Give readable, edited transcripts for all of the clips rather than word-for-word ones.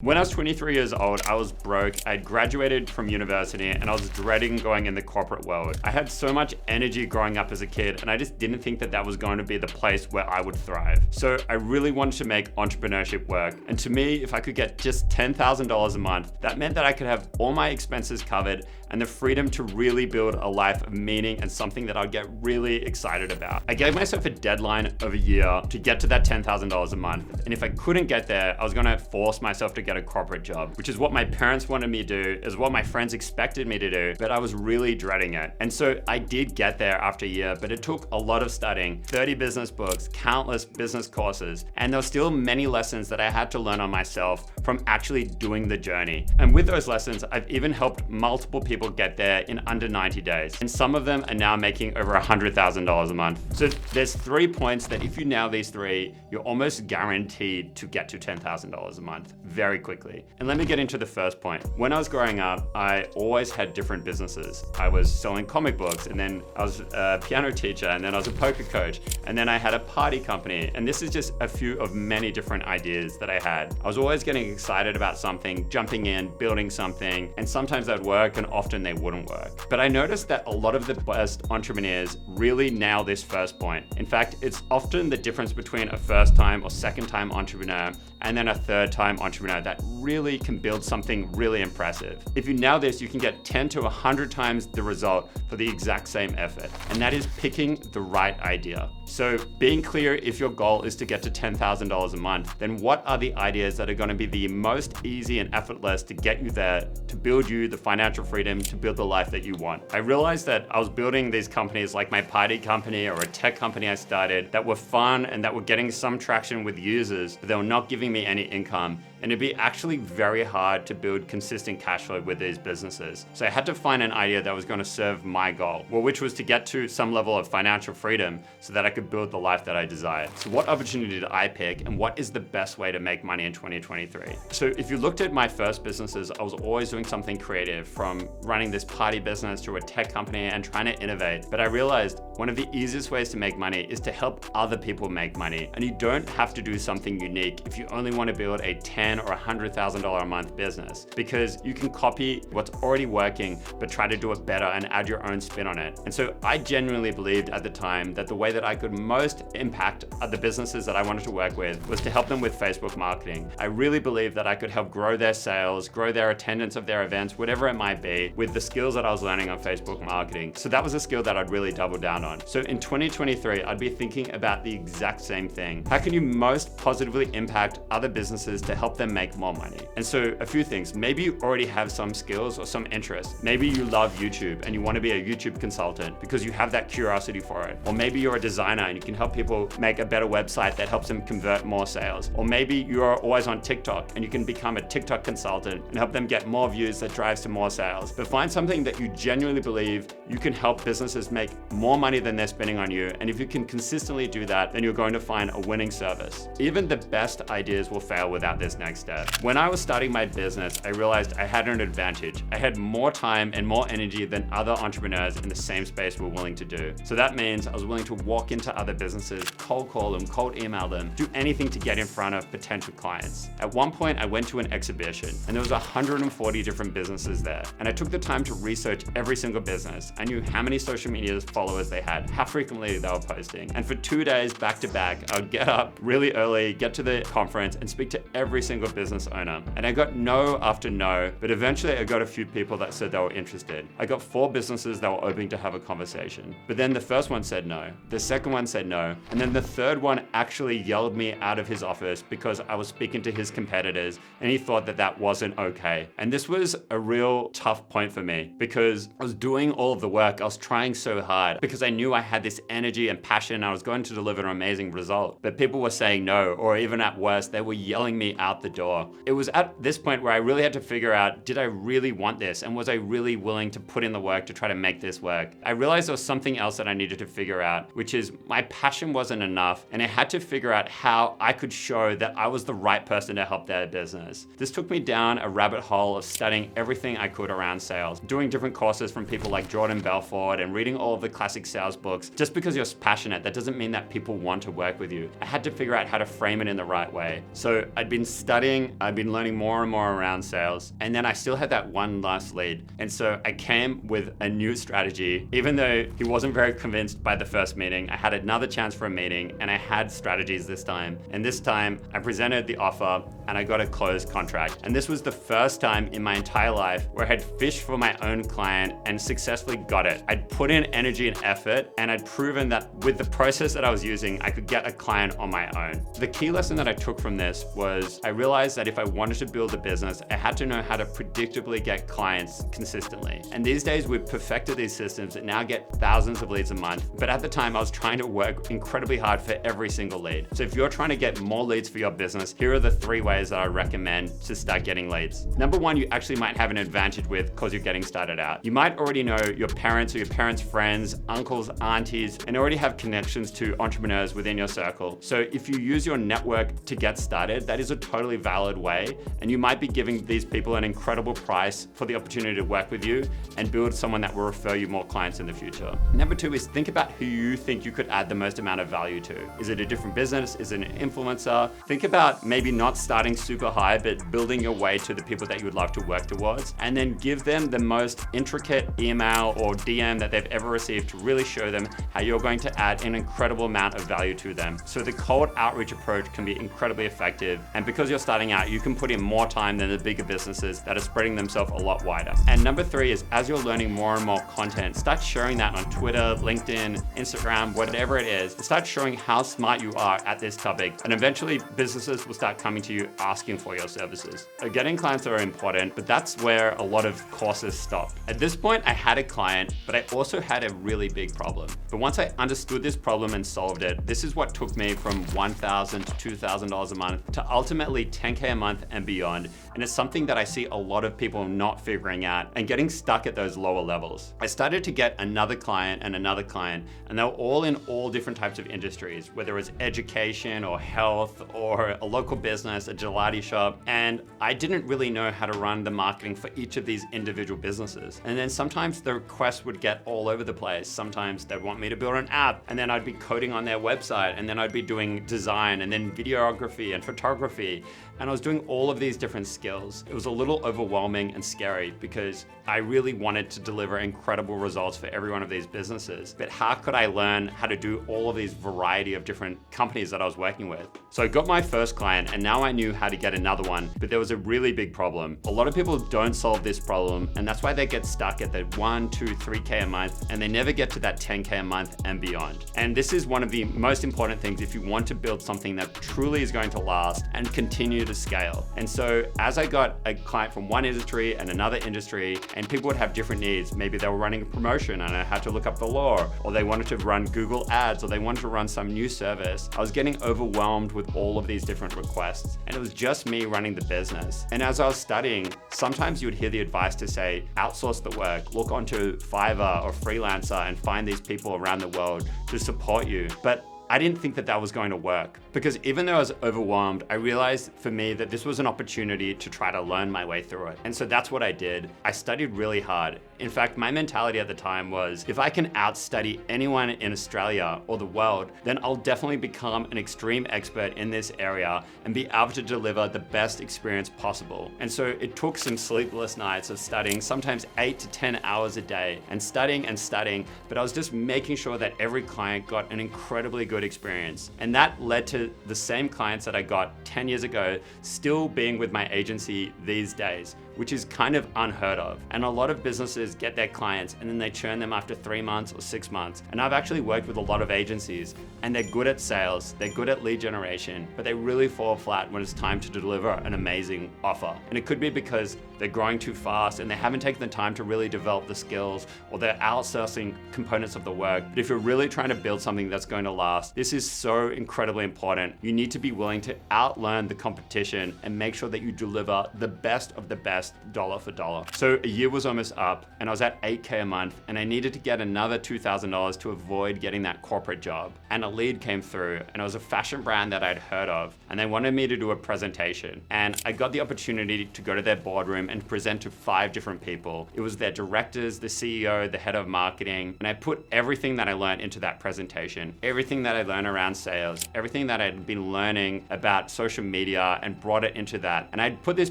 When I was 23 years old, I was broke. I'd graduated from university and I was dreading going in the corporate world. I had so much energy growing up as a kid and I just didn't think that that was going to be the place where I would thrive. So I really wanted to make entrepreneurship work. And to me, if I could get just $10,000 a month, that meant that I could have all my expenses covered and the freedom to really build a life of meaning and something that I'd get really excited about. I gave myself a deadline of a year to get to that $10,000 a month. And if I couldn't get there, I was gonna force myself to get a corporate job, which is what my parents wanted me to do, is what my friends expected me to do, but I was really dreading it. And so I did get there after a year, but it took a lot of studying, 30 business books, countless business courses, and there were still many lessons that I had to learn on myself from actually doing the journey. And with those lessons, I've even helped multiple people get there in under 90 days. And some of them are now making over $100,000 a month. So there's 3 points that if you nail these 3, you're almost guaranteed to get to $10,000 a month very quickly. And let me get into the first point. When I was growing up, I always had different businesses. I was selling comic books, and then I was a piano teacher, and then I was a poker coach, and then I had a party company. And this is just a few of many different ideas that I had. I was always getting excited about something, jumping in, building something, and sometimes that'd work and often they wouldn't work. But I noticed that a lot of the best entrepreneurs really nail this first point. In fact, it's often the difference between a first time or second time entrepreneur and then a third time entrepreneur that really can build something really impressive. If you nail this, you can get 10 to 100 times the result for the exact same effort. And that is picking the right idea. So being clear, if your goal is to get to $10,000 a month, then what are the ideas that are going to be the most easy and effortless to get you there, to build you the financial freedom, to build the life that you want? I realized that I was building these companies like my party company or a tech company I started that were fun and that were getting some traction with users, but they were not giving me any income. And it'd be actually very hard to build consistent cash flow with these businesses. So I had to find an idea that was going to serve my goal, which was to get to some level of financial freedom so that I could build the life that I desired. So what opportunity did I pick, and what is the best way to make money in 2023? So if you looked at my first businesses, I was always doing something creative, from running this party business to a tech company and trying to innovate. But I realized one of the easiest ways to make money is to help other people make money. And you don't have to do something unique if you only want to build a $10,000 or $100,000 a month business, because you can copy what's already working, but try to do it better and add your own spin on it. And so I genuinely believed at the time that the way that I could most impact the businesses that I wanted to work with was to help them with Facebook marketing. I really believed that I could help grow their sales, grow their attendance of their events, whatever it might be, with the skills that I was learning on Facebook marketing. So that was a skill that I'd really double down on. So in 2023, I'd be thinking about the exact same thing. How can you most positively impact other businesses to help them make more money? And so a few things. Maybe you already have some skills or some interests. Maybe you love YouTube and you want to be a YouTube consultant because you have that curiosity for it. Or maybe you're a designer and you can help people make a better website that helps them convert more sales. Or maybe you're always on TikTok and you can become a TikTok consultant and help them get more views that drives to more sales. But find something that you genuinely believe you can help businesses make more money than they're spending on you. And if you can consistently do that, then you're going to find a winning service. Even the best ideas will fail without this next step. When I was starting my business, I realized I had an advantage. I had more time and more energy than other entrepreneurs in the same space were willing to do. So that means I was willing to walk into other businesses, cold call them, cold email them, do anything to get in front of potential clients. At one point, I went to an exhibition and there was 140 different businesses there. And I took the time to research every single business. I knew how many social media followers they had, how frequently they were posting. And for 2 days back to back, I would get up really early, get to the conference and speak to every single business owner. And I got no after no, but eventually I got a few people that said they were interested. I got 4 businesses that were open to have a conversation. But then the first one said no, the second one said no, and then the third one actually yelled me out of his office because I was speaking to his competitors and he thought that that wasn't okay. And this was a real tough point for me because I was doing all of the work. I was trying so hard because I knew I had this energy and passion and I was going to deliver an amazing result. But people were saying no, or even at worst, they were yelling me out the door. It was at this point where I really had to figure out, did I really want this? And was I really willing to put in the work to try to make this work? I realized there was something else that I needed to figure out, which is my passion wasn't enough. And I had to figure out how I could show that I was the right person to help their business. This took me down a rabbit hole of studying everything I could around sales, doing different courses from people like Jordan Belfort and reading all of the classic sales books. Just because you're passionate, that doesn't mean that people want to work with you. I had to figure out how to frame it in the right way. So I'd been studying studying, I'd been learning more and more around sales, and then I still had that one last lead. And so I came with a new strategy. Even though he wasn't very convinced by the first meeting, I had another chance for a meeting, and I had strategies this time. And this time I presented the offer and I got a closed contract. And this was the first time in my entire life where I had fished for my own client and successfully got it. I'd put in energy and effort, and I'd proven that with the process that I was using, I could get a client on my own. The key lesson that I took from this was I realized that if I wanted to build a business, I had to know how to predictably get clients consistently. And these days we've perfected these systems that now get thousands of leads a month. But at the time I was trying to work incredibly hard for every single lead. So if you're trying to get more leads for your business, here are the 3 ways that I recommend to start getting leads. Number 1, you actually might have an advantage with because you're getting started out. You might already know your parents or your parents' friends, uncles, aunties, and already have connections to entrepreneurs within your circle. So if you use your network to get started, that is a totally valid way. And you might be giving these people an incredible price for the opportunity to work with you and build someone that will refer you more clients in the future. Number 2 is think about who you think you could add the most amount of value to. Is it a different business? Is it an influencer? Think about maybe not starting super high, but building your way to the people that you would love to work towards, and then give them the most intricate email or DM that they've ever received to really show them how you're going to add an incredible amount of value to them. So the cold outreach approach can be incredibly effective. And because you're starting out, you can put in more time than the bigger businesses that are spreading themselves a lot wider. And number 3 is as you're learning more and more content, start sharing that on Twitter, LinkedIn, Instagram, whatever it is. Start showing how smart you are at this topic. And eventually businesses will start coming to you asking for your services. Getting clients are important, but that's where a lot of courses stop. At this point, I had a client, but I also had a really big problem. But once I understood this problem and solved it, this is what took me from $1,000 to $2,000 a month to ultimately $10K a month and beyond. And it's something that I see a lot of people not figuring out and getting stuck at those lower levels. I started to get another client, and they were all in all different types of industries, whether it was education or health or a local business, a gelati shop. And I didn't really know how to run the marketing for each of these individual businesses. And then sometimes the requests would get all over the place. Sometimes they'd want me to build an app, and then I'd be coding on their website, and then I'd be doing design and then videography and photography. And I was doing all of these different skills. It was a little overwhelming and scary because I really wanted to deliver incredible results for every one of these businesses. But how could I learn how to do all of these variety of different companies that I was working with? So I got my first client, and now I knew how to get another one, but there was a really big problem. A lot of people don't solve this problem, and that's why they get stuck at the 1, 2, 3K a month, and they never get to that 10K a month and beyond. And this is one of the most important things if you want to build something that truly is going to last and continue to scale. And so as I got a client from one industry and another industry, and people would have different needs. Maybe they were running a promotion and I had to look up the law, or they wanted to run Google ads, or they wanted to run some new service. I was getting overwhelmed with all of these different requests, and it was just me running the business. And as I was studying, sometimes you would hear the advice to say, outsource the work, look onto Fiverr or Freelancer and find these people around the world to support you. But I didn't think that that was going to work, because even though I was overwhelmed, I realized for me that this was an opportunity to try to learn my way through it. And so that's what I did. I studied really hard. In fact, my mentality at the time was, if I can outstudy anyone in Australia or the world, then I'll definitely become an extreme expert in this area and be able to deliver the best experience possible. And so it took some sleepless nights of studying, sometimes 8 to 10 hours a day, and studying, but I was just making sure that every client got an incredibly good experience. And that led to the same clients that I got 10 years ago still being with my agency these days, which is kind of unheard of. And a lot of businesses get their clients and then they churn them after 3 months or 6 months. And I've actually worked with a lot of agencies, and they're good at sales, they're good at lead generation, but they really fall flat when it's time to deliver an amazing offer. And it could be because they're growing too fast and they haven't taken the time to really develop the skills, or they're outsourcing components of the work. But if you're really trying to build something that's going to last, this is so incredibly important. You need to be willing to outlearn the competition and make sure that you deliver the best of the best dollar for dollar. So a year was almost up. and I was at 8K a month, and I needed to get another $2,000 to avoid getting that corporate job. And a lead came through, and it was a fashion brand that I'd heard of, and they wanted me to do a presentation. And I got the opportunity to go to their boardroom and present to 5 different people. It was their directors, the CEO, the head of marketing, and I put everything that I learned into that presentation, everything that I learned around sales, everything that I'd been learning about social media, and brought it into that. And I'd put this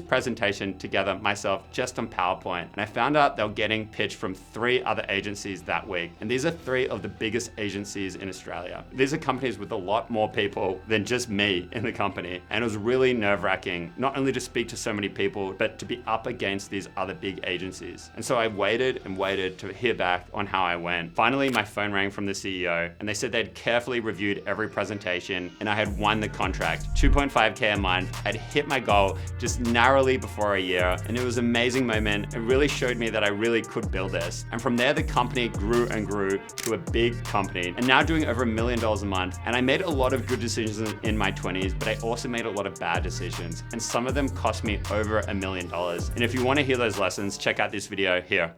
presentation together myself just on PowerPoint, and I found out they were getting pitched from 3 other agencies that week. And these are 3 of the biggest agencies in Australia. These are companies with a lot more people than just me in the company. And it was really nerve-wracking, not only to speak to so many people, but to be up against these other big agencies. And so I waited and waited to hear back on how I went. Finally, my phone rang from the CEO, and they said they'd carefully reviewed every presentation, and I had won the contract. 2.5K a month. I'd hit my goal just narrowly before a year, and it was an amazing moment. It really showed me that I really could build this. And from there, the company grew and grew to a big company, and now doing over $1 million a month. And I made a lot of good decisions in my 20s, but I also made a lot of bad decisions, and some of them cost me over $1 million. And if you want to hear those lessons, check out this video here.